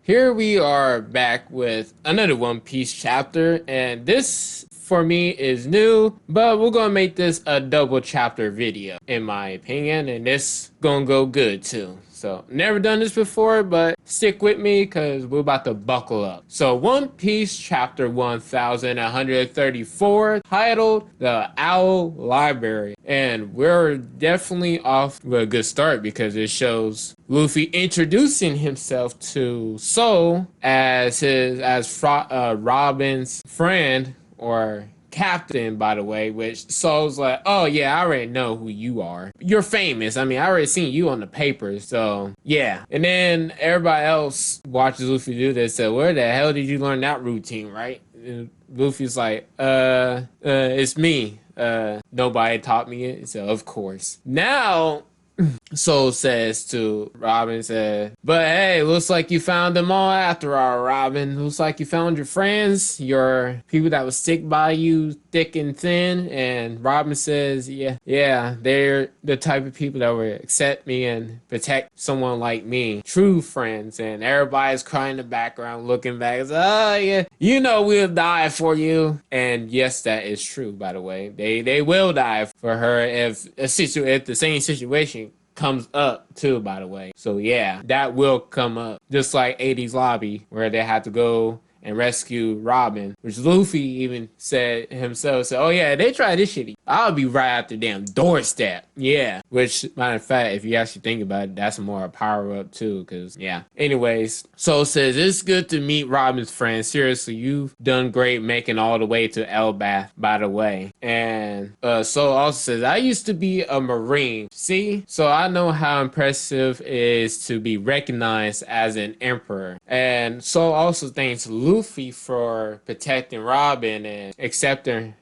here we are back with another One Piece chapter, and this for me is new, but we're gonna make this a double chapter video, in my opinion, and this gonna go good too. So, never done this before, but stick with me because we're about to buckle up. So, One Piece chapter 1134, titled The Owl Library. And we're definitely off to a good start because it shows Luffy introducing himself to Soul as Robin's friend, or captain, by the way, which Soul's like, oh yeah, I already know who you are. You're famous. I mean, I already seen you on the papers, so yeah. And then everybody else watches Luffy do this, so where the hell did you learn that routine, right? And Luffy's like, it's me. Nobody taught me it, so of course. Now, Soul says to Robin, but hey, looks like you found them all after all, Robin. Looks like you found your friends, your people that would stick by you thick and thin. And Robin says, yeah, they're the type of people that would accept me and protect someone like me. True friends. And everybody's crying in the background, looking back. It's, oh yeah, you know we'll die for you. And yes, that is true, by the way. They will die for her if the same situation comes up too, by the way. So yeah, that will come up, just like 80's Lobby, where they had to go and rescue Robin, which Luffy even said himself, oh yeah, they try this shit, I'll be right at the damn doorstep. Yeah, which, matter of fact, if you actually think about it, that's more a power up too, because yeah. Anyways, Soul says, it's good to meet Robin's friend. Seriously, you've done great making all the way to Elbaf, by the way. And Soul also says, I used to be a Marine, see? So I know how impressive it is to be recognized as an emperor. And Soul also thanks Luffy for protecting Robin and accepting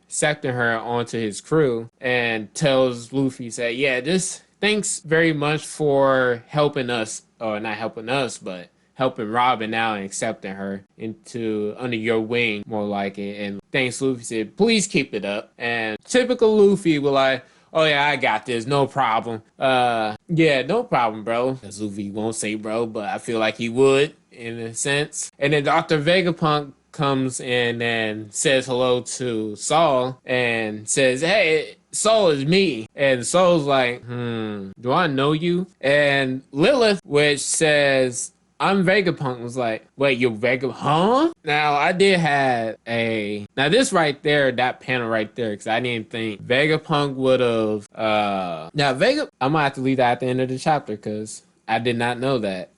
her onto his crew, and tells Luffy, this thanks very much for helping us, or not helping us, but helping Robin out and accepting her under your wing, more like it. And thanks, Luffy said, please keep it up. And typical Luffy will like, oh yeah, I got this, no problem. Yeah, no problem, bro. Because Luffy won't say bro, but I feel like he would, in a sense. And then Dr. Vegapunk comes in and says hello to Saul and says, hey, Saul is me. And Saul's like, do I know you? And Lilith, which says, I'm Vegapunk, was like, wait, you're Vegapunk? Huh? Now, I did have now this right there, that panel right there, because I didn't think Vegapunk would have, I'm going to have to leave that at the end of the chapter, because I did not know that.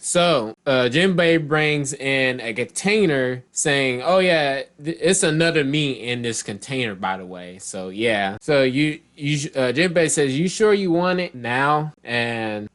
So, Jinbei brings in a container saying, oh yeah, it's another meat in this container, by the way. So, yeah. So, Jinbei says, you sure you want it now? And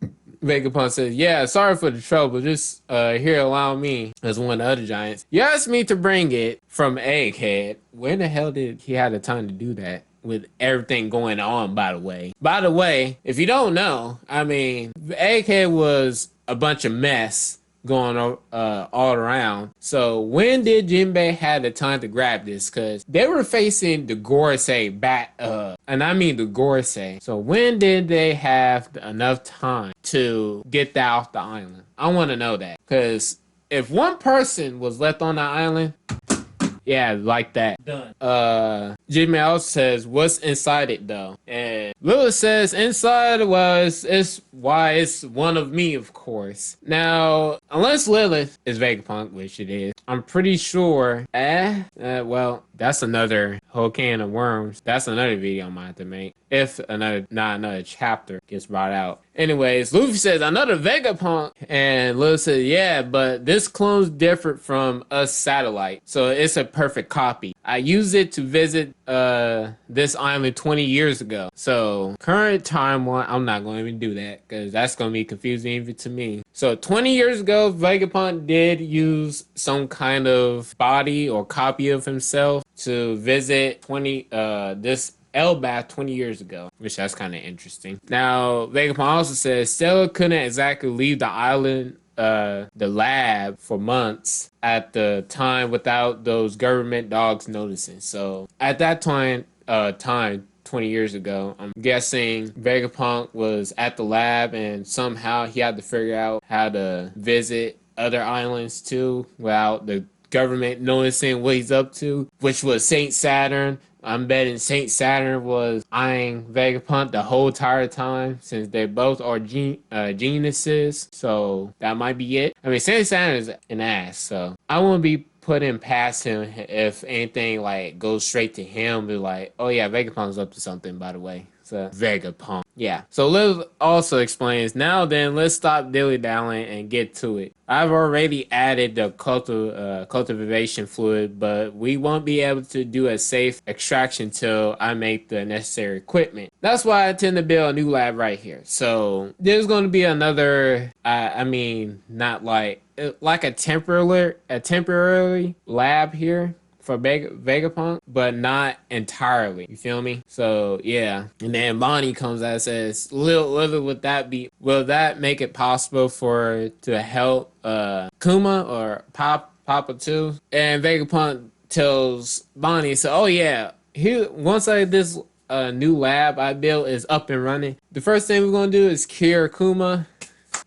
Vegapunk says, yeah, sorry for the trouble. Just here, allow me, as one of the other giants. You asked me to bring it from Egghead. When the hell did he have the time to do that? With everything going on, by the way. By the way, if you don't know, I mean, Egghead was a bunch of mess going all around. So when did Jinbei have the time to grab this? Because they were facing the Gorosei back, and I mean the Gorosei. So when did they have enough time to get that off the island? I want to know that. Because if one person was left on the island, yeah, like that. Done. Jinbei also says, what's inside it though? And Lilith says, inside, well, it's one of me, of course. Now, unless Lilith is Vegapunk, which it is, I'm pretty sure, well, that's another whole can of worms. That's another video I might have to make. If not another chapter gets brought out. Anyways, Luffy says, another Vegapunk. And Lilith says, yeah, but this clone's different from us satellite. So it's a perfect copy. I used it to visit this island 20 years ago. So current timeline, I'm not going to even do that because that's going to be confusing even to me. So 20 years ago, Vegapunk did use some kind of body or copy of himself to visit this Elbaf 20 years ago, which that's kind of interesting. Now, Vegapunk also says Stella couldn't exactly leave the island, the lab, for months at the time without those government dogs noticing. So at that time, 20 years ago, I'm guessing Vegapunk was at the lab and somehow he had to figure out how to visit other islands too without the government noticing what he's up to, which was Saint Saturn. I'm betting Saint Saturn was eyeing Vegapunk the whole entire time since they both are geniuses. So that might be it. I mean, Saint Saturn is an ass, so I won't be putting past him if anything like goes straight to him. Be like, oh yeah, Vegapunk's up to something, by the way. So Vegapunk. Yeah. So Liv also explains, now then, let's stop dilly-dallying and get to it. I've already added the cultivation fluid, but we won't be able to do a safe extraction till I make the necessary equipment. That's why I intend to build a new lab right here. So there's going to be another, I mean, not like a temporary lab here for Vegapunk, but not entirely. You feel me? So yeah. And then Bonnie comes out and says, will that make it possible to help Kuma or Papa too? And Vegapunk tells Bonnie, so oh yeah, once this new lab I built is up and running, the first thing we're gonna do is cure Kuma.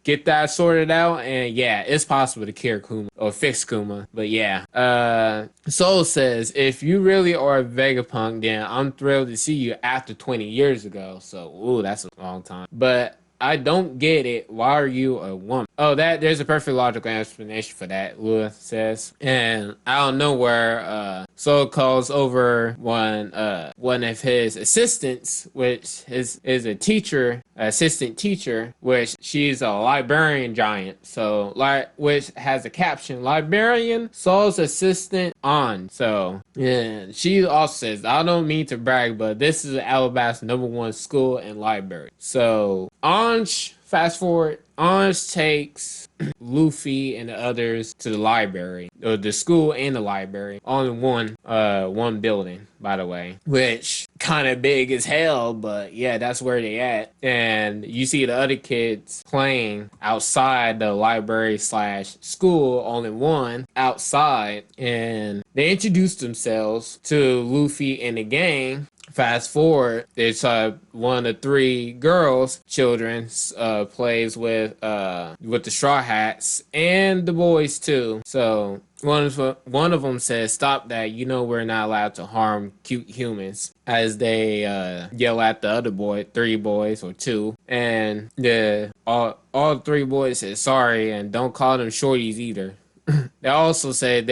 Get that sorted out, and yeah, it's possible to cure Kuma or fix Kuma. But yeah, Soul says, if you really are Vegapunk, then I'm thrilled to see you after 20 years ago. So, ooh, that's a long time. But I don't get it. Why are you a woman? Oh, there's a perfect logical explanation for that, Lua says. And out of nowhere, Soul calls over one of his assistants, which is a teacher, assistant teacher, which she's a librarian giant. So, which has a caption, librarian, Soul's assistant on. So, yeah, she also says, I don't mean to brag, but this is Elbaf's #1 school and library. So, Anj, fast forward, Anj takes Luffy and the others to the library, or the school and the library, all in one building, by the way, which kind of big as hell, but yeah, that's where they at. And you see the other kids playing outside the library / school, all in one, outside, and they introduced themselves to Luffy and the gang. Fast forward, it's one of 3 children plays with the Straw Hats and the boys too. So one of them says, "Stop that! You know we're not allowed to harm cute humans." As they yell at the other 3 boys or 2, and all 3 boys said sorry and don't call them shorties either. They also said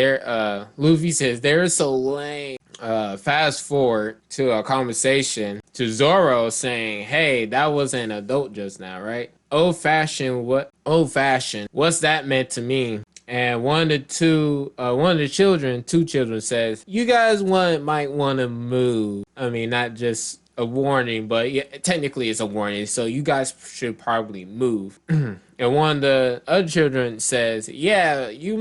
Luffy says they're so lame. Fast forward to a conversation to Zoro saying, hey, that was an adult just now, right? Old fashioned, what's that meant to me? And one of the children, 2 children says, you guys might want to move. I mean, not just a warning, but yeah, technically it's a warning, so you guys should probably move. And one of the other children says, yeah, you're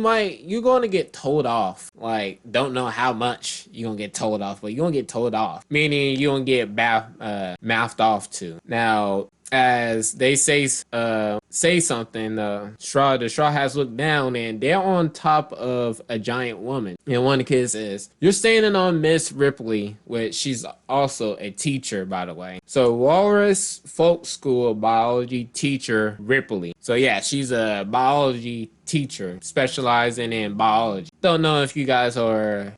going to get told off. Like, don't know how much you're going to get told off, but you're going to get told off. Meaning you're going to get mouthed off to. Now, as they say something, the Straw Hats look down and they're on top of a giant woman. And one of the kids says, you're standing on Miss Ripley, which she's also a teacher, by the way. So Walrus Folk School biology teacher Ripley. So yeah, she's a biology teacher specializing in biology. Don't know if you guys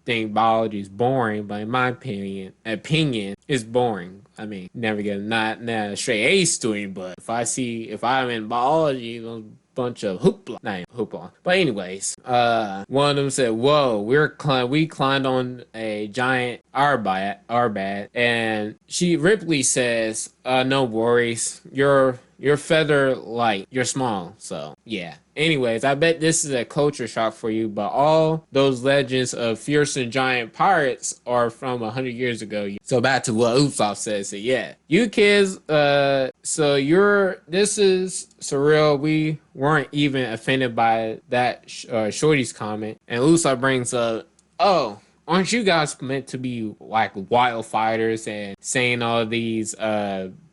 think biology is boring, but in my opinion, it's boring. I mean, never get not a straight A student, but if I'm in biology, those bunch of hoopla. Not even hoopla. But anyways, one of them said, whoa, we climbed on a giant arbad, and Ripley says, no worries, you're feather light, you're small. So yeah. Anyways, I bet this is a culture shock for you, but all those legends of fierce and giant pirates are from 100 years ago. So back to what Usopp says. So yeah, you kids, this is surreal. We weren't even offended by that Shorty's comment. And Usopp brings up, oh, aren't you guys meant to be like wild fighters and saying all these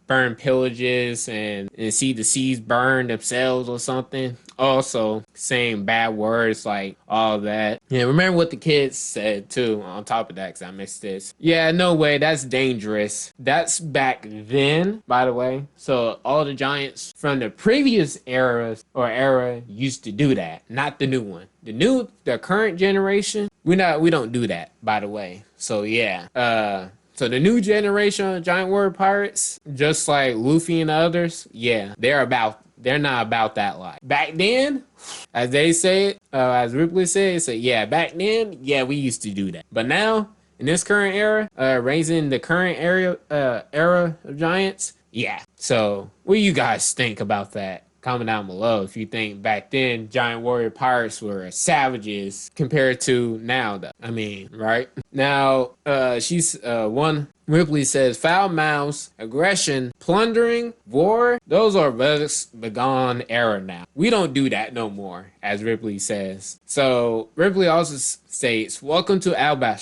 burn pillages and see the seas burn themselves or something. Also saying bad words like all that. Yeah, remember what the kids said too on top of that, because I missed this. Yeah, no way, that's dangerous. That's back then, by the way. So all the giants from the previous era used to do that, not the new one. The current generation, we don't do that, by the way. So yeah. So the new generation of giant warrior pirates, just like Luffy and the others, yeah, they're not about that life. Back then, as they say, as Ripley said, yeah, back then, yeah, we used to do that. But now, in this current era, raising the current era of giants, yeah. So what do you guys think about that? Comment down below if you think back then giant warrior pirates were savages compared to now, though. I mean, right? Now, Ripley says, foul mouths, aggression, plundering, war, those are bygone era now. We don't do that no more, as Ripley says. So, Ripley also states, welcome to Elbaf,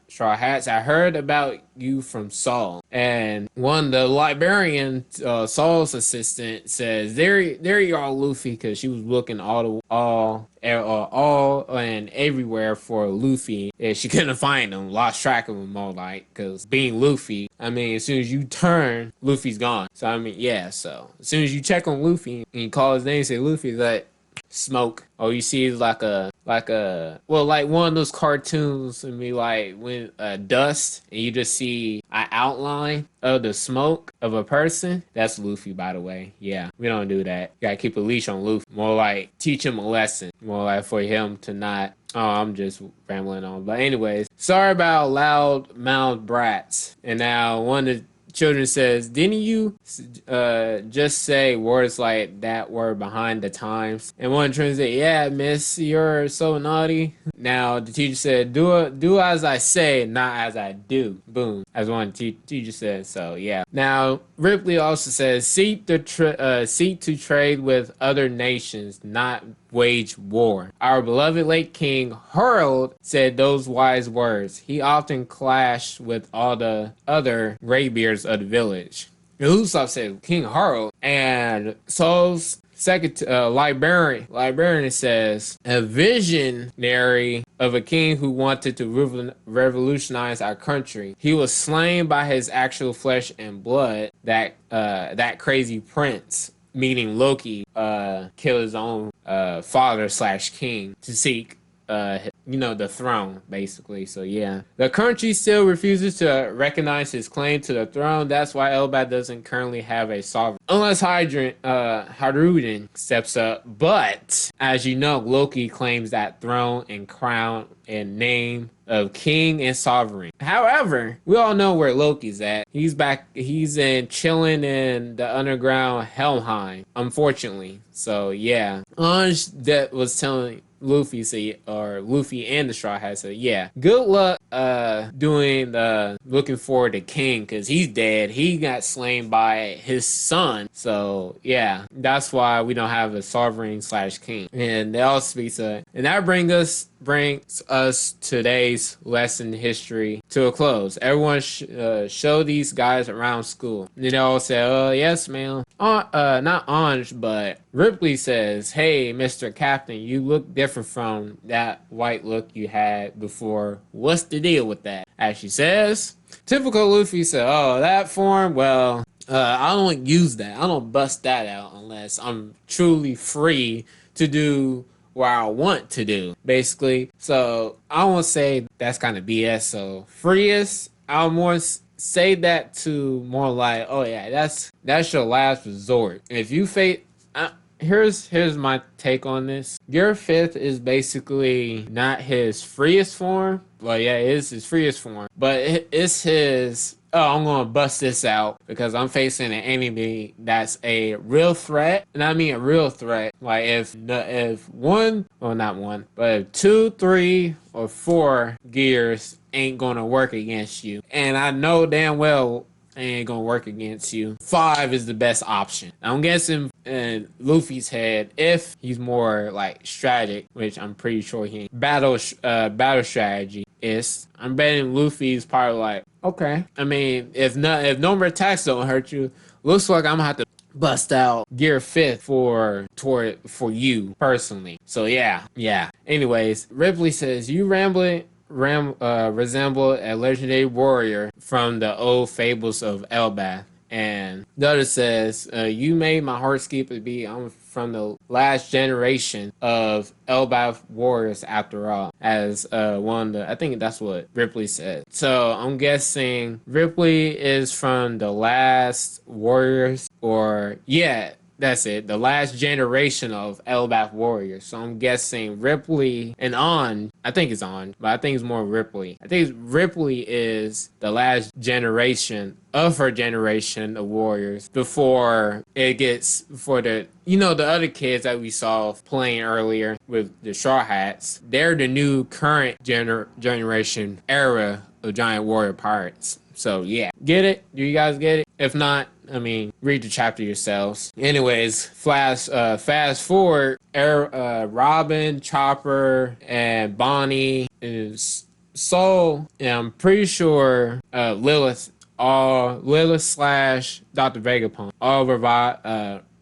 Straw Hats. I heard about you from Saul. And the librarian, Saul's assistant, says, there you are, Luffy, because she was looking all and everywhere for Luffy, and she couldn't find him, lost track of him more like, because being Luffy, I mean, as soon as you turn, Luffy's gone. So I mean, yeah, so as soon as you check on Luffy and you call his name, say Luffy, like smoke, or you see like one of those cartoons, and be like when dust, and you just see an outline of the smoke of a person. That's Luffy, by the way. Yeah, we don't do that. You gotta keep a leash on Luffy. More like teach him a lesson. More like for him to not. Oh, I'm just rambling on. But anyways, sorry about loud mouthed brats. And now one of the children says, didn't you just say words like that were behind the times? And one children said, yeah, miss, you're so naughty. Now the teacher said, do as I say, not as I do. Boom. As one teacher said. So yeah. Now Ripley also says, seek to trade with other nations, not wage war. Our beloved late king Harold said those wise words. He often clashed with all the other graybeards of the village. Usopp said King Harold, and Saul's second librarian says a visionary of a king who wanted to revolutionize our country. He was slain by his actual flesh and blood. That crazy prince, meaning Loki, killed his own father / king to seek the throne, basically. So yeah, the country still refuses to recognize his claim to the throne. That's why Elbaf doesn't currently have a sovereign, unless Haruden steps up. But as you know, Loki claims that throne and crown and name of king and sovereign. However, we all know where Loki's at. He's back. He's chilling in the underground Helheim, unfortunately. So yeah, Ange that was telling Luffy and the Straw Hats said, yeah, good luck looking for the king, because he's dead. He got slain by his son. So yeah, that's why we don't have a sovereign / king. And they all speak to, and that brings us today's lesson history to a close. Everyone show these guys around school. And they all say, oh yes, ma'am. Not Ange, but Ripley says, hey, Mr. Captain, you look different from that white look you had before. What's the deal with that? As she says, typical Luffy said, oh, that form, well, I don't use that. I don't bust that out unless I'm truly free to do what I want to do, basically. So I won't say that's kind of BS. So freest, I'll more say that to more like, oh yeah, that's your last resort. If you face, here's my take on this. Gear 5th is basically not his freest form. Well, yeah, it is his freest form, but it's his, oh, I'm gonna bust this out because I'm facing an enemy that's a real threat. And I mean a real threat. Like if if 2, 3, or 4 gears ain't gonna work against you, and I know damn well ain't gonna work against you, 5 is the best option. I'm guessing in Luffy's head, if he's more like strategic, which I'm pretty sure he ain't, battle strategy is, I'm betting Luffy's probably like, okay, I mean, if no more attacks don't hurt you, looks like I'm gonna have to bust out gear 5th for you personally. So yeah. Anyways, Ripley says you resemble a legendary warrior from the old fables of Elbaf. And the other says, you made my heart skip a beat. I'm from the last generation of Elbaf warriors after all. As one of the, I think that's what Ripley said. So I'm guessing Ripley is from the last warriors, or yeah, that's it. The last generation of Elbaf warriors. So I'm guessing Ripley and On. I think it's On, but I think it's more Ripley. I think Ripley is the last generation of her generation of warriors before it gets for the the other kids that we saw playing earlier with the Straw Hats. They're the new current generation era of giant warrior pirates. So yeah, get it? Do you guys get it? If not, I mean, read the chapter yourselves. Anyways, fast forward. Robin, Chopper, and Bonnie is Soul. And I'm pretty sure Lilith slash Dr. Vegapunk all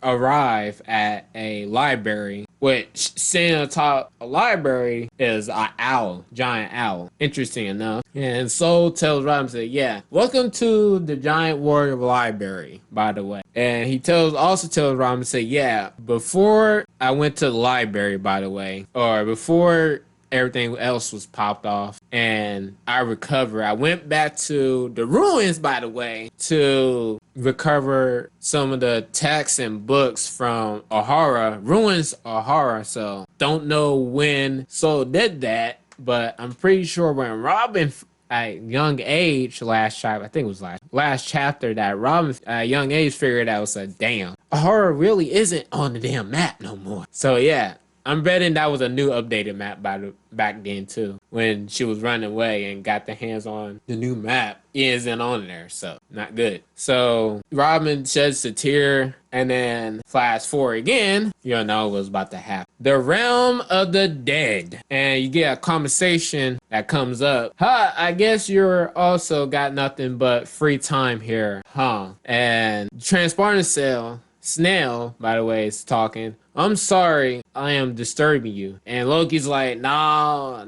arrive at a library, which sitting atop a library is an owl, giant owl. Interesting enough. And Soul tells Robin, say, yeah, welcome to the Giant Warrior Library, by the way. And he also tells Robin, say, yeah, before I went to the library, by the way, or before everything else was popped off and I recovered, I went back to the ruins, by the way, to recover some of the texts and books from ruins O'Hara. So don't know when Soul did that, but I'm pretty sure when Robin at young age, last chapter, I think it was last chapter, that Robin at young age figured out, was like, damn, O'Hara really isn't on the damn map no more. So yeah, I'm betting that was a new updated map back then too. When she was running away and got the hands on the new map, it isn't on there, so not good. So Robin sheds a tear, and then flash forward again, you know what's about to happen. The realm of the dead, and you get a conversation that comes up. I guess you're also got nothing but free time here, huh? And Transporter Snail, by the way, is talking. I'm sorry I am disturbing you. And Loki's like, nah,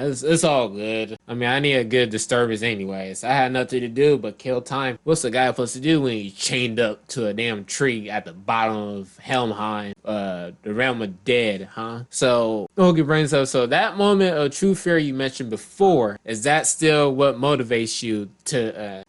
it's all good. I mean, I need a good disturbance anyways. I had nothing to do but kill time. What's the guy supposed to do when he's chained up to a damn tree at the bottom of Helmheim, the realm of dead, huh? So Loki brings up, so that moment of true fear you mentioned before, is that still what motivates you to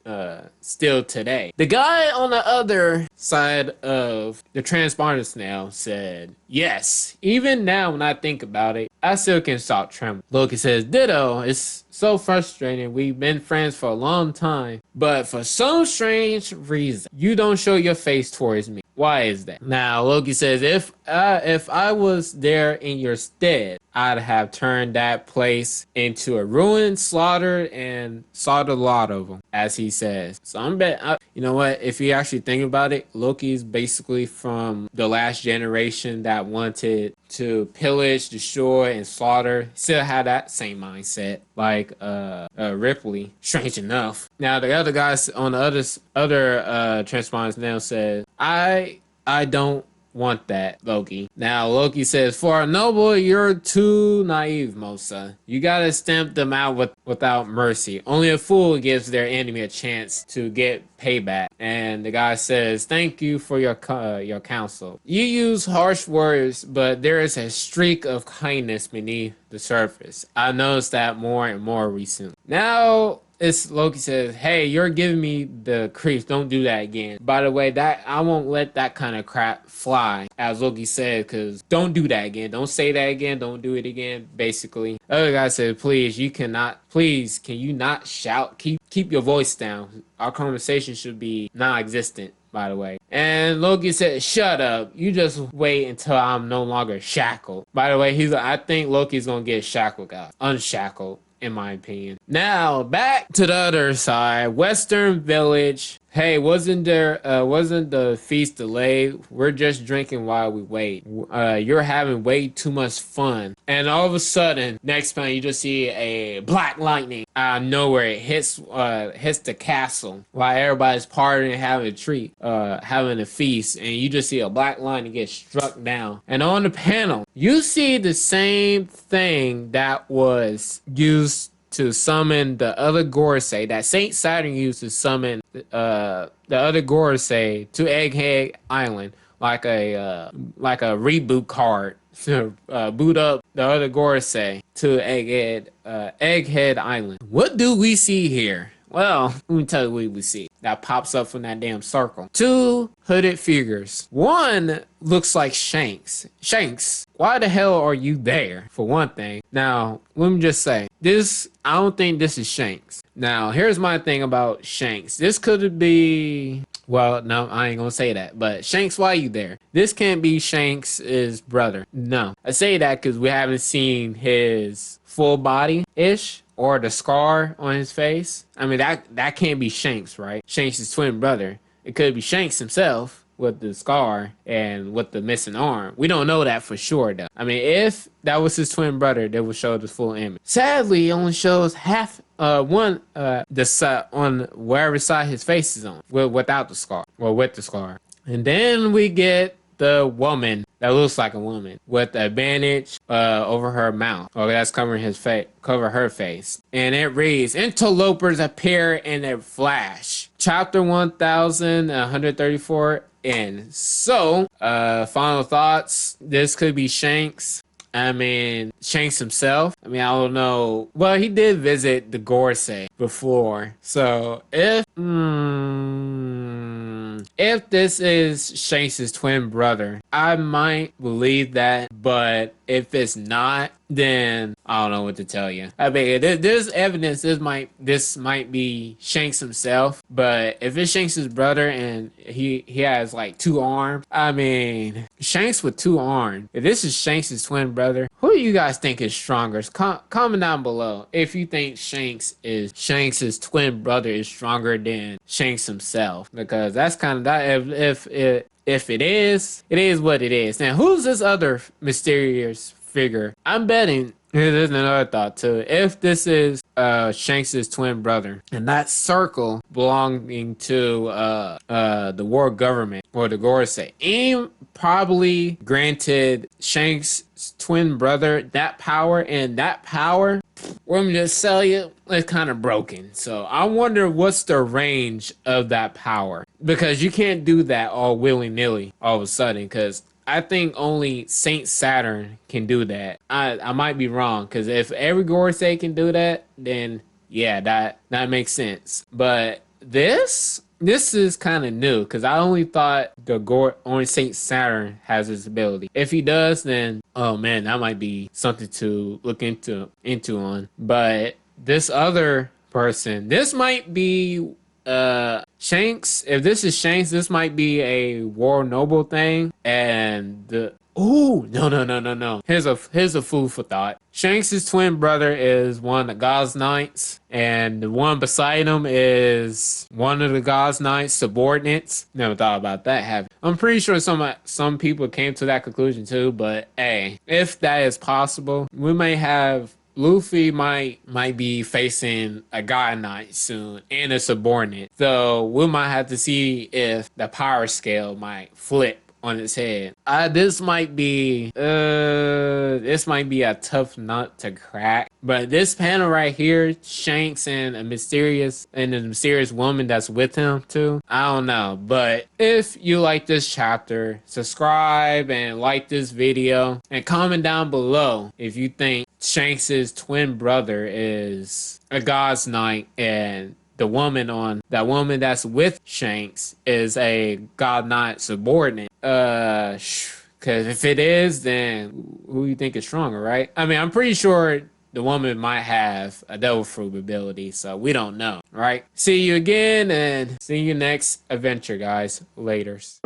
still today? The guy on the other side of the transponder snail said, yes, even now when I think about it, I still can stop trembling. Loki says, ditto, it's so frustrating. We've been friends for a long time, but for some strange reason, you don't show your face towards me. Why is that? Now, Loki says, if I was there in your stead, I'd have turned that place into a ruin, slaughtered a lot of them, as he says. So I'm bet, you know what, if you actually think about it, Loki's basically from the last generation that wanted to pillage, destroy, and slaughter. Still had that same mindset, like Ripley, strange enough. Now, the other guys on the other transponders now said, I don't want that, Loki. Now, Loki says, for a noble, you're too naive, Mosa. You gotta stamp them out without mercy. Only a fool gives their enemy a chance to get payback. And the guy says, thank you for your counsel. You use harsh words, but there is a streak of kindness beneath the surface. I noticed that more and more recently. Now, it's Loki says, hey, you're giving me the creeps. Don't do that again. By the way, that I won't let that kind of crap fly, as Loki said, because don't do that again. Don't say that again. Don't do it again, basically. Other guy said, please, can you not shout? Keep your voice down. Our conversation should be non-existent, by the way. And Loki said, shut up. You just wait until I'm no longer shackled. By the way, I think Loki's gonna get shackled out. Unshackled, in my opinion. Now back to the other side, Western Village. Hey, wasn't the feast delayed? We're just drinking while we wait. You're having way too much fun. And all of a sudden, next panel, you just see a black lightning out of nowhere. It hits the castle while everybody's partying, having a treat, having a feast, and you just see a black lightning get struck down. And on the panel, you see the same thing that was used to summon the other Gorosei that Saint Saturn used to summon the other Gorosei to Egghead Island, like a reboot card to boot up the other Gorosei to Egghead Island. What do we see here? Well, let me tell you what we see. That pops up from that damn circle. Two hooded figures. One looks like Shanks. Shanks, why the hell are you there, for one thing? Now, let me just say, I don't think this is Shanks. Now, here's my thing about Shanks. This could be... Well, no, I ain't gonna say that. But Shanks, why are you there? This can't be Shanks' brother. No. I say that because we haven't seen his full body-ish, or the scar on his face. I mean, that can't be Shanks, right? Shanks' twin brother. It could be Shanks himself with the scar and with the missing arm. We don't know that for sure, though. I mean, if that was his twin brother, they would show the full image. Sadly, it only shows half the side on wherever side his face is on, without the scar, or with the scar. And then we get the woman that looks like a woman with a bandage over her mouth. Oh, that's covering her face. And it reads, interlopers appear in a flash. Chapter 1134 ends. So, final thoughts. This could be Shanks. I mean, Shanks himself. I mean, I don't know. Well, he did visit the Gorosei before. So, if this is Shanks' twin brother, I might believe that. But if it's not, then I don't know what to tell you. I mean, there's evidence this might be Shanks himself. But if it's Shanks' brother and he has like two arms, I mean, Shanks with two arms. If this is Shanks' twin brother, who do you guys think is stronger? Comment down below if you think Shanks' twin brother is stronger than Shanks himself, because that's kind of that. If it is what it is. Now, who's this other mysterious figure? I'm betting, here's another thought too. If this is Shanks' twin brother, and that circle belonging to the war government or the Gorosei, AIM probably granted Shanks' twin brother that power, and that power, let me just tell you, it's kind of broken. So I wonder what's the range of that power, because you can't do that all willy-nilly all of a sudden, because I think only Saint Saturn can do that. I might be wrong, because if every Gorosei can do that, then yeah, that makes sense. But this is kind of new, because I only thought only Saint Saturn has this ability. If he does, then oh man, that might be something to look into on. But this other person, this might be Shanks. If this is Shanks, this might be a war noble thing. And no. Here's a food for thought. Shanks' twin brother is one of the God's Knights, and the one beside him is one of the God's Knights' subordinates. Never thought about that. I'm pretty sure some people came to that conclusion too. But hey, if that is possible, we may have Luffy might be facing a God Knight soon and a subordinate. So we might have to see if the power scale might flip on its head. This might be a tough nut to crack. But this panel right here, Shanks and the mysterious woman that's with him too, I don't know. But if you like this chapter, subscribe and like this video, and comment down below if you think Shanks' twin brother is a God's Knight and the woman that's with Shanks is a God Knight subordinate. Because if it is, then who you think is stronger, right? I mean, I'm pretty sure the woman might have a devil fruit ability, so we don't know, right? See you again, and see you next adventure, guys. Laters.